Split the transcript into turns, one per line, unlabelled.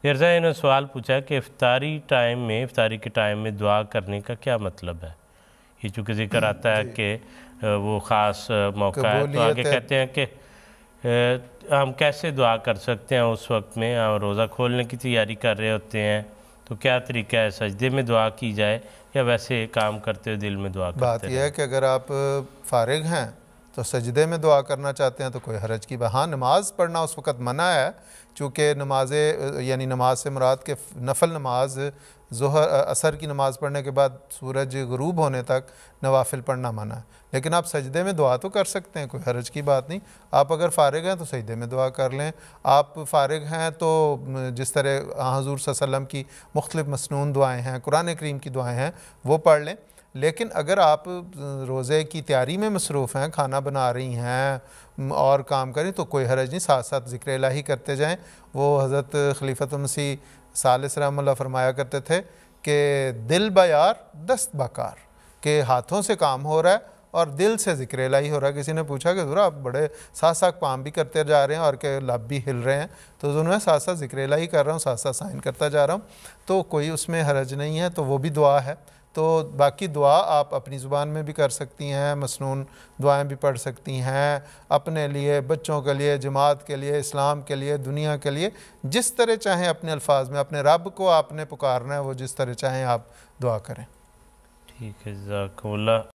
मिर्ज़ा ने सवाल पूछा कि इफ्तारी के टाइम में दुआ करने का क्या मतलब है। ये चूँकि ज़िक्र आता है कि वो ख़ास मौका है, तो आगे कहते हैं कि हम कैसे दुआ कर सकते हैं उस वक्त में। हम रोज़ा खोलने की तैयारी कर रहे होते हैं, तो क्या तरीका है, सजदे में दुआ की जाए या वैसे काम करते हुए दिल में दुआ करते
बात यह है कि अगर आप फारिग हैं तो सजदे में दुआ करना चाहते हैं तो कोई हरज की बात। हाँ, नमाज़ पढ़ना उस वक़्त मना है, चूँकि नमाज़ें यानी नमाज से मुराद के नफल नमाज ज़ोहर असर की नमाज़ पढ़ने के बाद सूरज गुरूब होने तक नवाफिल पढ़ना मना है। लेकिन आप सजदे में दुआ तो कर सकते हैं, कोई हरज की बात नहीं। आप अगर फ़ारिग हैं तो सजदे में दुआ कर लें। आप फ़ारिग हैं तो जिस तरह हुज़ूर सल्लल्लाहु अलैहि वसल्लम की मुख्तलिफ़ मसनून दुआएँ हैं, कुरान करीम की दुआएँ हैं, वो पढ़ लें। लेकिन अगर आप रोज़े की तैयारी में मसरूफ़ हैं, खाना बना रही हैं और काम करें, तो कोई हरज नहीं, साथ साथ ज़िक्र इलाही करते जाएं। वो हज़रत खलीफतुल मसीह सालिस रहमतुल्लाह फरमाया करते थे कि दिल बयार दस्त बकार, के हाथों से काम हो रहा है और दिल से ज़िक्र इलाही हो रहा है। किसी ने पूछा कि ज़रा आप बड़े साथ साथ काम भी करते जा रहे हैं और के लब भी हिल रहे हैं, तो उन्होंने साथ साथ ज़िक्र इलाही कर रहा हूँ, साथ साथ साइन करता जा रहा हूँ, तो कोई उसमें हरज नहीं है। तो वो भी दुआ है। तो बाकी दुआ आप अपनी ज़ुबान में भी कर सकती हैं, मसनून दुआएं भी पढ़ सकती हैं, अपने लिए, बच्चों के लिए, जमात के लिए, इस्लाम के लिए, दुनिया के लिए, जिस तरह चाहें अपने अल्फाज में अपने रब को आपने पुकारना है, वो जिस तरह चाहें आप दुआ करें।
ठीक है, जज़ाकल्लाह।